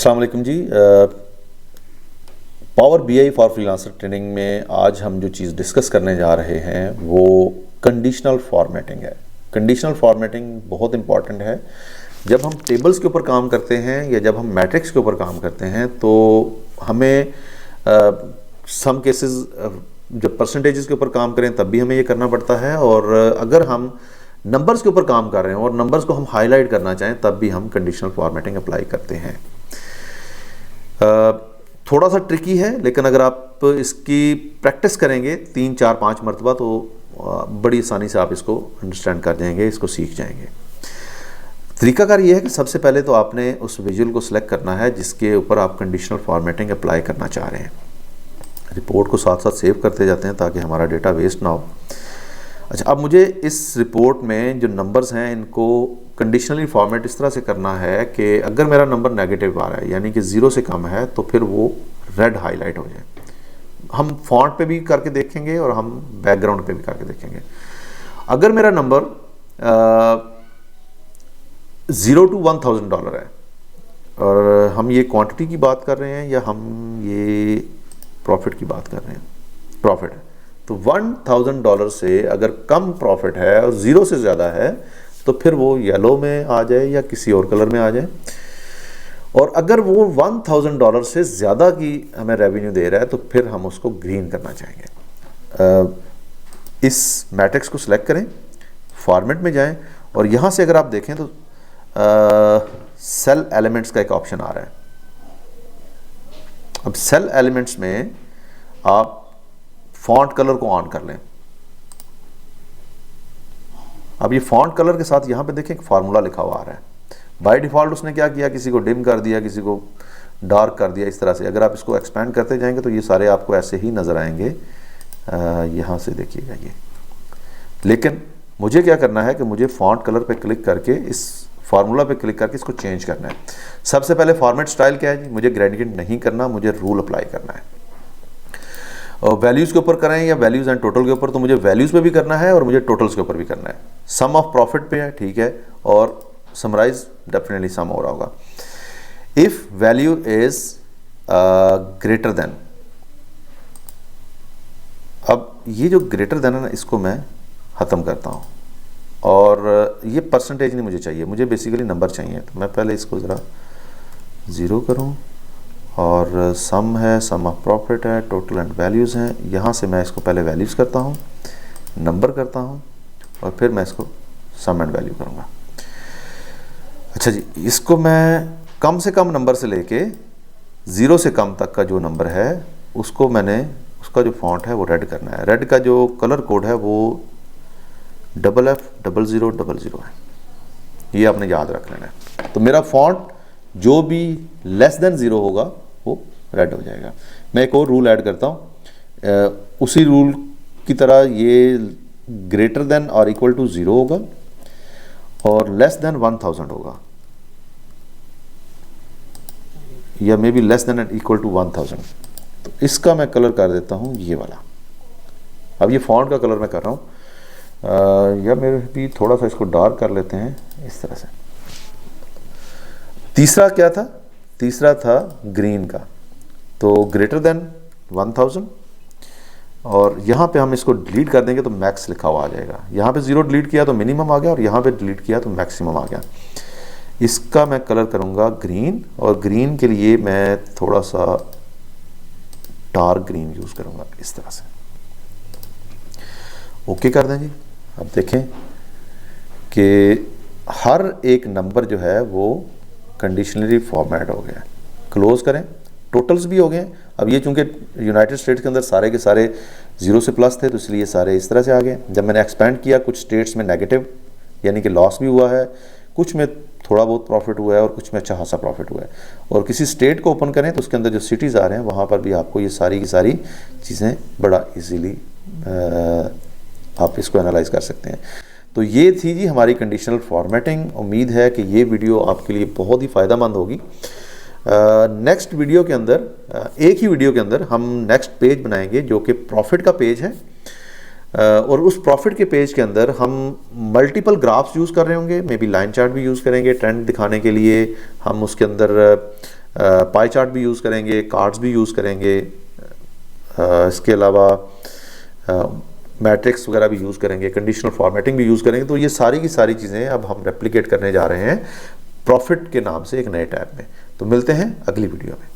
अस्सलाम वालेकुम जी। Power BI for freelancer training में आज हम जो चीज़ डिस्कस करने जा रहे हैं वो कंडीशनल फॉर्मेटिंग है। कंडीशनल फॉर्मेटिंग बहुत इंपॉर्टेंट है। जब हम टेबल्स के ऊपर काम करते हैं या जब हम मैट्रिक्स के ऊपर काम करते हैं तो हमें सम केसेस जब परसेंटेजेस के ऊपर काम करें तब भी हमें ये करना पड़ता है, और अगर हम नंबर्स के ऊपर काम कर रहे हैं और नंबर्स को हम हाईलाइट करना चाहें तब भी हम कंडीशनल फॉर्मेटिंग अप्लाई करते हैं। थोड़ा सा ट्रिकी है, लेकिन अगर आप इसकी प्रैक्टिस करेंगे 3, 4, 5 मरतबा तो बड़ी आसानी से आप इसको अंडरस्टैंड कर जाएंगे, इसको सीख जाएंगे। तरीकाकार ये है कि सबसे पहले तो आपने उस विजुअल को सिलेक्ट करना है जिसके ऊपर आप कंडीशनल फॉर्मेटिंग अप्लाई करना चाह रहे हैं। रिपोर्ट को साथ साथ सेव करते जाते हैं ताकि हमारा डेटा वेस्ट ना हो। अच्छा, अब मुझे इस रिपोर्ट में जो नंबर्स हैं इनको कंडीशनली फॉर्मेट इस तरह से करना है कि अगर मेरा नंबर नेगेटिव आ रहा है यानी कि 0 से कम है तो फिर वो रेड हाईलाइट हो जाए। हम फॉन्ट पे भी करके देखेंगे और हम बैकग्राउंड पे भी करके देखेंगे। अगर मेरा नंबर $0 to $1000 है और हम ये क्वांटिटी की बात कर रहे हैं या हम ये प्रॉफिट की बात कर रहे हैं, प्रॉफिट है, तो $1000 से अगर कम प्रॉफिट है और 0 से ज़्यादा है तो फिर वो येलो में आ जाए या किसी और कलर में आ जाए। और अगर वो $1000 से ज़्यादा की हमें रेवेन्यू दे रहा है तो फिर हम उसको ग्रीन करना चाहेंगे। इस मैट्रिक्स को सिलेक्ट करें, फॉर्मेट में जाएं और यहाँ से अगर आप देखें तो सेल एलिमेंट्स का एक ऑप्शन आ रहा है। अब सेल एलिमेंट्स में आप फॉन्ट कलर को ऑन कर लें। अब ये फॉन्ट कलर के साथ यहाँ पे देखें एक फार्मूला लिखा हुआ आ रहा है। बाय डिफ़ॉल्ट उसने क्या किया, किसी को डिम कर दिया, किसी को डार्क कर दिया, इस तरह से। अगर आप इसको एक्सपेंड करते जाएंगे तो ये सारे आपको ऐसे ही नज़र आएंगे। यहाँ से देखिएगा ये। लेकिन मुझे क्या करना है कि मुझे फॉन्ट कलर पे क्लिक करके इस फार्मूला पे क्लिक करके इसको चेंज करना है। सबसे पहले फॉर्मेट स्टाइल क्या है जी, मुझे ग्रेडियंट नहीं करना, मुझे रूल अप्लाई करना है। और वैल्यूज़ के ऊपर करें या वैल्यूज़ एंड टोटल के ऊपर, तो मुझे वैल्यूज़ पे भी करना है और मुझे टोटल्स के ऊपर भी करना है। सम ऑफ प्रॉफिट पे है, ठीक है, और समराइज डेफिनेटली सम हो रहा होगा। If value is greater than, अब ये जो ग्रेटर देन है ना इसको मैं ख़त्म करता हूँ और ये परसेंटेज नहीं मुझे चाहिए, मुझे बेसिकली नंबर चाहिए। तो मैं पहले इसको ज़रा 0 करूँ और सम है, सम ऑफ प्रॉफिट है, टोटल एंड वैल्यूज़ हैं। यहाँ से मैं इसको पहले वैल्यूज़ करता हूँ, नंबर करता हूँ और फिर मैं इसको सम एंड वैल्यू करूँगा। अच्छा जी, इसको मैं कम से कम नंबर से लेके 0 से कम तक का जो नंबर है उसको मैंने, उसका जो फॉन्ट है वो रेड करना है। रेड का जो कलर कोड है वो FF0000 है, ये आपने याद रख लेना है। तो मेरा फॉन्ट जो भी लेस देन 0 होगा वो रेड हो जाएगा। मैं एक और रूल ऐड करता हूँ, उसी रूल की तरह ये ग्रेटर देन और इक्वल टू 0 होगा और लेस देन 1000 होगा, या may be less than and equal to 1000। तो इसका मैं कलर कर देता हूँ ये वाला। अब ये फॉन्ट का कलर मैं कर रहा हूँ, या मेरे भी थोड़ा सा इसको डार्क कर लेते हैं इस तरह से। तीसरा क्या था, तीसरा था ग्रीन का, तो ग्रेटर देन 1000 और यहाँ पे हम इसको डिलीट कर देंगे तो मैक्स लिखा हुआ आ जाएगा। यहाँ पे 0 डिलीट किया तो मिनिमम आ गया और यहाँ पे डिलीट किया तो मैक्सिमम आ गया। इसका मैं कलर करूँगा ग्रीन, और ग्रीन के लिए मैं थोड़ा सा डार्क ग्रीन यूज़ करूँगा इस तरह से। ओके कर दें जी। अब देखें कि हर एक नंबर जो है वो कंडीशनली फॉर्मेट हो गया। क्लोज करें, टोटल्स भी हो गए। अब ये चूंकि यूनाइटेड स्टेट्स के अंदर सारे के सारे 0 से प्लस थे तो इसलिए सारे इस तरह से आ गए। जब मैंने एक्सपेंड किया कुछ स्टेट्स में नेगेटिव यानी कि लॉस भी हुआ है, कुछ में थोड़ा बहुत प्रॉफिट हुआ है और कुछ में अच्छा खासा प्रॉफिट हुआ है। और किसी स्टेट को ओपन करें तो उसके अंदर जो सिटीज़ आ रहे हैं वहाँ पर भी आपको ये सारी की सारी चीज़ें बड़ा ईजीली आप इसको एनालाइज कर सकते हैं। तो ये थी जी हमारी कंडीशनल फॉर्मेटिंग। उम्मीद है कि ये वीडियो आपके लिए बहुत ही फ़ायदेमंद होगी। नेक्स्ट वीडियो के अंदर, एक ही वीडियो के अंदर हम नेक्स्ट पेज बनाएंगे जो कि प्रॉफिट का पेज है, और उस प्रॉफिट के पेज के अंदर हम मल्टीपल ग्राफ्स यूज़ कर रहे होंगे, मे बी लाइन चार्ट भी यूज़ करेंगे ट्रेंड दिखाने के लिए। हम उसके अंदर पाई चार्ट भी यूज़ करेंगे, कार्ड्स भी यूज़ करेंगे, इसके अलावा मैट्रिक्स वगैरह भी यूज़ करेंगे, कंडीशनल फॉर्मेटिंग भी यूज़ करेंगे। तो ये सारी की सारी चीज़ें अब हम रेप्लिकेट करने जा रहे हैं प्रॉफिट के नाम से एक नए टैब में। तो मिलते हैं अगली वीडियो में।